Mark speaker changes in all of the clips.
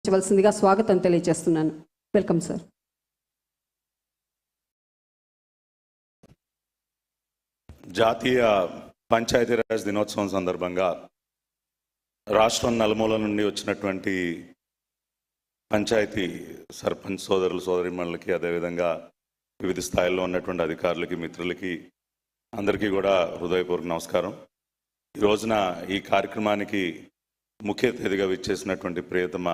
Speaker 1: చేయవలసిందిగా స్వాగతం తెలియజేస్తున్నాను. Welcome sir.
Speaker 2: జాతీయ పంచాయతీరాజ్ దినోత్సవం సందర్భంగా రాష్ట్రం నలుమూల నుండి వచ్చినటువంటి పంచాయతీ సర్పంచ్ సోదరులు సోదరిమణులకి, అదేవిధంగా వివిధ స్థాయిల్లో ఉన్నటువంటి అధికారులకి, మిత్రులకి అందరికీ కూడా హృదయపూర్వక నమస్కారం. ఈ రోజున ఈ కార్యక్రమానికి ముఖ్య అతిథిగా విచ్చేసినటువంటి ప్రియతమ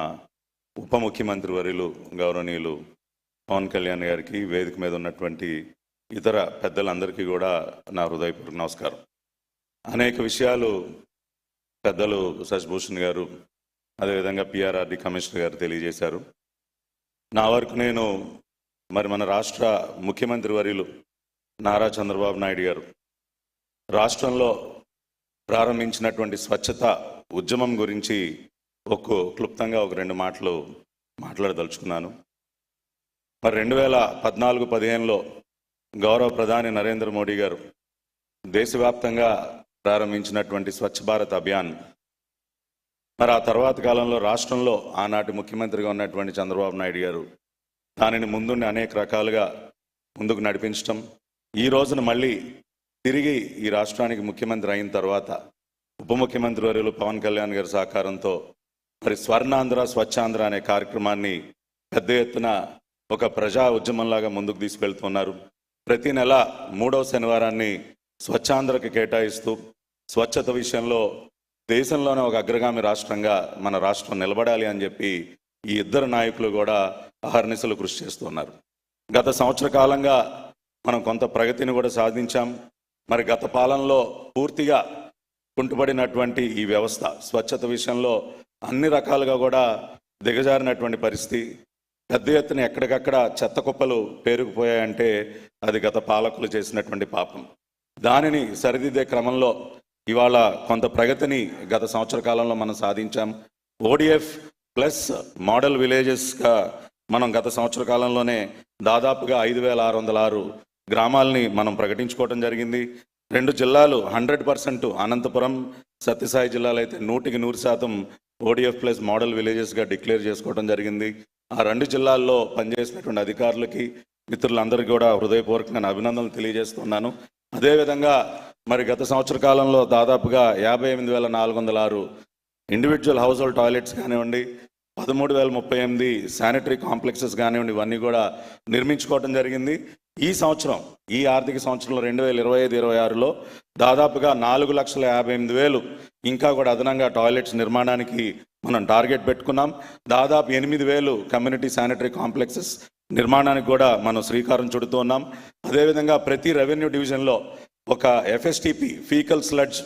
Speaker 2: ఉప ముఖ్యమంత్రి వర్యులు గౌరవనీయులు పవన్ కళ్యాణ్ గారికి, వేదిక మీద ఉన్నటువంటి ఇతర పెద్దలందరికీ కూడా నా హృదయపూర్వక నమస్కారం. అనేక విషయాలు పెద్దలు శశిభూషణ్ గారు, అదేవిధంగా పిఆర్ఆర్డి కమిషనర్ గారు తెలియజేశారు. నా వరకు నేను మన రాష్ట్ర ముఖ్యమంత్రి వర్యులు నారా చంద్రబాబు నాయుడు గారు రాష్ట్రంలో ప్రారంభించినటువంటి స్వచ్ఛత ఉద్యమం గురించి క్లుప్తంగా ఒక రెండు మాటలు మాట్లాడదలుచుకున్నాను. 2014-15లో గౌరవ ప్రధాని నరేంద్ర మోడీ గారు దేశవ్యాప్తంగా ప్రారంభించినటువంటి స్వచ్ఛ భారత్ అభియాన్, ఆ తర్వాత కాలంలో రాష్ట్రంలో ఆనాటి ముఖ్యమంత్రిగా ఉన్నటువంటి చంద్రబాబు నాయుడు గారు దానిని ముందుండి అనేక రకాలుగా ముందుకు నడిపించడం, ఈ రోజున మళ్ళీ తిరిగి ఈ రాష్ట్రానికి ముఖ్యమంత్రి అయిన తర్వాత ఉప ముఖ్యమంత్రి వర్యులు పవన్ కళ్యాణ్ గారి సహకారంతో స్వర్ణాంధ్ర స్వచ్ఛాంధ్ర అనే కార్యక్రమాన్ని పెద్ద ఎత్తున ఒక ప్రజా ఉద్యమంలాగా ముందుకు తీసుకెళ్తున్నారు. ప్రతి నెల 3వ శనివారాన్ని స్వచ్ఛాంధ్రకి కేటాయిస్తూ స్వచ్ఛత విషయంలో దేశంలోనే ఒక అగ్రగామి రాష్ట్రంగా మన రాష్ట్రం నిలబడాలి అని చెప్పి ఈ ఇద్దరు నాయకులు కూడా అహర్నిశలు కృషి చేస్తున్నారు. గత సంవత్సర కాలంగా మనం కొంత ప్రగతిని కూడా సాధించాం. గత పాలనలో పూర్తిగా కుంటుపడినటువంటి ఈ వ్యవస్థ స్వచ్ఛత విషయంలో అన్ని రకాలుగా కూడా దిగజారినటువంటి పరిస్థితి. పెద్ద ఎత్తున ఎక్కడికక్కడ చెత్త కుప్పలు పేరుకుపోయాయంటే అది గత పాలకులు చేసినటువంటి పాపం. దానిని సరిదిద్దే క్రమంలో ఇవాళ కొంత ప్రగతిని గత సంవత్సర కాలంలో మనం సాధించాం. ఓడిఎఫ్ ప్లస్ మోడల్ విలేజెస్గా మనం గత సంవత్సర కాలంలోనే దాదాపుగా 5,606 గ్రామాలని మనం ప్రకటించుకోవడం జరిగింది. 2 జిల్లాలు 100%, అనంతపురం సత్యసాయి జిల్లాలో అయితే 100% ఓడిఎఫ్ ప్లస్ మోడల్ విలేజెస్గా డిక్లేర్ చేసుకోవడం జరిగింది. ఆ 2 జిల్లాల్లో పనిచేసినటువంటి అధికారులకి, మిత్రులందరికీ కూడా హృదయపూర్వకంగా అభినందనలు తెలియజేస్తున్నాను. అదేవిధంగా గత సంవత్సర కాలంలో దాదాపుగా 58,406 ఇండివిజువల్ హౌస్ హోల్డ్ టాయిలెట్స్ కానివ్వండి, 13,038 శానిటరీ కాంప్లెక్సెస్ కానివ్వండి, ఇవన్నీ కూడా నిర్మించుకోవడం జరిగింది. ఈ సంవత్సరం, ఈ ఆర్థిక సంవత్సరంలో 2025-26లో దాదాపుగా 4,58,000 ఇంకా కూడా అదనంగా టాయిలెట్స్ నిర్మాణానికి మనం టార్గెట్ పెట్టుకున్నాం. దాదాపు 8,000 కమ్యూనిటీ శానిటరీ కాంప్లెక్సెస్ నిర్మాణానికి కూడా మనం శ్రీకారం చుడుతూ ఉన్నాం. అదేవిధంగా ప్రతి రెవెన్యూ డివిజన్లో ఒక ఎఫ్ఎస్టిపి ఫీకల్ స్లడ్జ్,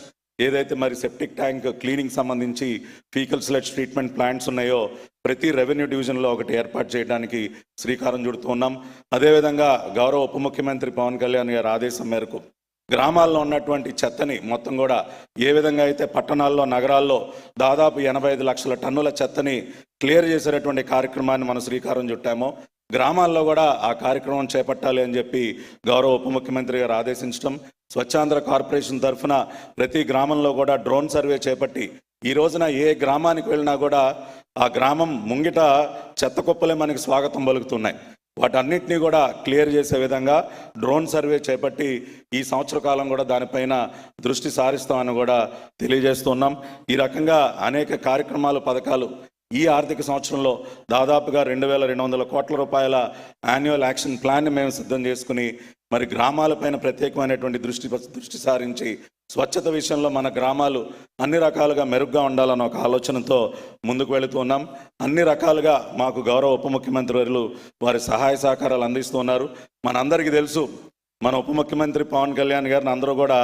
Speaker 2: ఏదైతే సెప్టిక్ ట్యాంక్ క్లీనింగ్ సంబంధించి ఫీకల్ స్లడ్జ్ ట్రీట్మెంట్ ప్లాంట్స్ ఉన్నాయో ప్రతి రెవెన్యూ డివిజన్లో ఒకటి ఏర్పాటు చేయడానికి శ్రీకారం చుడుతూ ఉన్నాం. అదేవిధంగా గౌరవ ఉప ముఖ్యమంత్రి పవన్ కళ్యాణ్ గారి ఆదేశం మేరకు గ్రామాల్లో ఉన్నటువంటి చెత్తని మొత్తం కూడా ఏ విధంగా అయితే పట్టణాల్లో, నగరాల్లో దాదాపు 85 లక్షల టన్నుల చెత్తని క్లియర్ చేసేటటువంటి కార్యక్రమాన్ని మనం శ్రీకారం చుట్టామో, గ్రామాల్లో కూడా ఆ కార్యక్రమం చేపట్టాలి అని చెప్పి గౌరవ ఉప ముఖ్యమంత్రి గారు ఆదేశించడం, స్వచ్ఛాంధ్ర కార్పొరేషన్ తరఫున ప్రతి గ్రామంలో కూడా డ్రోన్ సర్వే చేపట్టి ఈ రోజున ఏ గ్రామానికి వెళ్ళినా కూడా ఆ గ్రామం ముంగిట చెత్త కుప్పలే మనకి స్వాగతం పలుకుతున్నాయి. వాటన్నిటినీ కూడా క్లియర్ చేసే విధంగా డ్రోన్ సర్వే చేపట్టి ఈ సంవత్సర కాలం కూడా దానిపైన దృష్టి సారిస్తామని కూడా తెలియజేస్తున్నాం. ఈ రకంగా అనేక కార్యక్రమాలు, పథకాలు ఈ ఆర్థిక సంవత్సరంలో దాదాపుగా 2,200 కోట్ల రూపాయల యాన్యువల్ యాక్షన్ ప్లాన్ని మేము సిద్ధం చేసుకుని గ్రామాలపైన ప్రత్యేకమైనటువంటి దృష్టి సారించి స్వచ్ఛత విషయంలో మన గ్రామాలు అన్ని రకాలుగా మెరుగ్గా ఉండాలన్న ఒక ఆలోచనతో ముందుకు వెళుతూ ఉన్నాం. అన్ని రకాలుగా మాకు గౌరవ ఉప ముఖ్యమంత్రి వర్యులు వారి సహాయ సహకారాలు అందిస్తున్నారు. మనందరికీ తెలుసు, మన ఉప ముఖ్యమంత్రి పవన్ కళ్యాణ్ గారిని అందరూ కూడా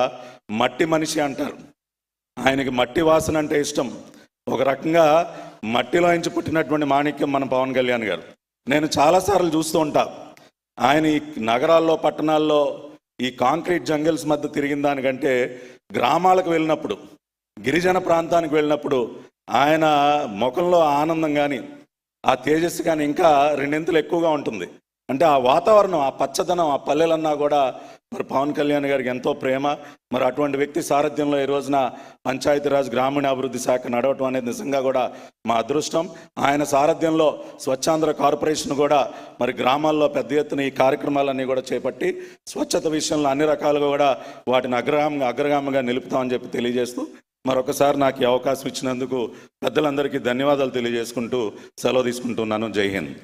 Speaker 2: మట్టి మనిషి అంటారు. ఆయనకి మట్టి వాసన అంటే ఇష్టం. ఒక రకంగా మట్టిలో నుంచి పుట్టినటువంటి మాణిక్యం మన పవన్ కళ్యాణ్ గారు. నేను చాలాసార్లు చూస్తూ ఉంటా, ఆయన ఈ నగరాల్లో, పట్టణాల్లో ఈ కాంక్రీట్ జంగిల్స్ మధ్య తిరిగిన దానికంటే గ్రామాలకు వెళ్ళినప్పుడు, గిరిజన ప్రాంతానికి వెళ్ళినప్పుడు ఆయన ముఖంలో ఆనందం కానీ, ఆ తేజస్సు కానీ ఇంకా 2 ఎక్కువగా ఉంటుంది. అంటే ఆ వాతావరణం, ఆ పచ్చదనం, ఆ పల్లెలన్నా కూడా మరి పవన్ కళ్యాణ్ గారికి ఎంతో ప్రేమ. మరి అటువంటి వ్యక్తి సారథ్యంలో ఈ రోజున పంచాయతీరాజ్ గ్రామీణాభివృద్ధి శాఖ నడవటం అనేది నిజంగా కూడా మా అదృష్టం. ఆయన సారథ్యంలో స్వచ్ఛాంధ్ర కార్పొరేషన్ కూడా మరి గ్రామాల్లో పెద్ద ఎత్తున ఈ కార్యక్రమాలన్నీ కూడా చేపట్టి స్వచ్ఛత విషయంలో అన్ని రకాలుగా కూడా వాటిని అగ్రగామిగా నిలుపుతామని చెప్పి తెలియజేస్తూ మరొకసారి నాకు ఈ అవకాశం ఇచ్చినందుకు పెద్దలందరికీ ధన్యవాదాలు తెలియజేసుకుంటూ సెలవు తీసుకుంటున్నాను. జై హింద్.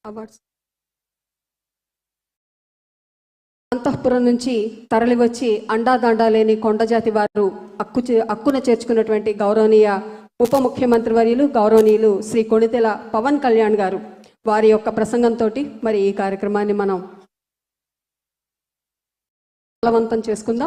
Speaker 1: అవార్డ్స్ అంతఃపురం నుంచి తరలివచ్చి అండాదండా లేని కొండజాతి వారు హక్కున చేర్చుకున్నటువంటి గౌరవనీయ ఉప ముఖ్యమంత్రి వర్యులు గౌరవనీయులు శ్రీ కొణితెల పవన్ కళ్యాణ్ గారు వారి యొక్క ప్రసంగంతో మరి ఈ కార్యక్రమాన్ని మనం బలవంతం చేసుకుందాం.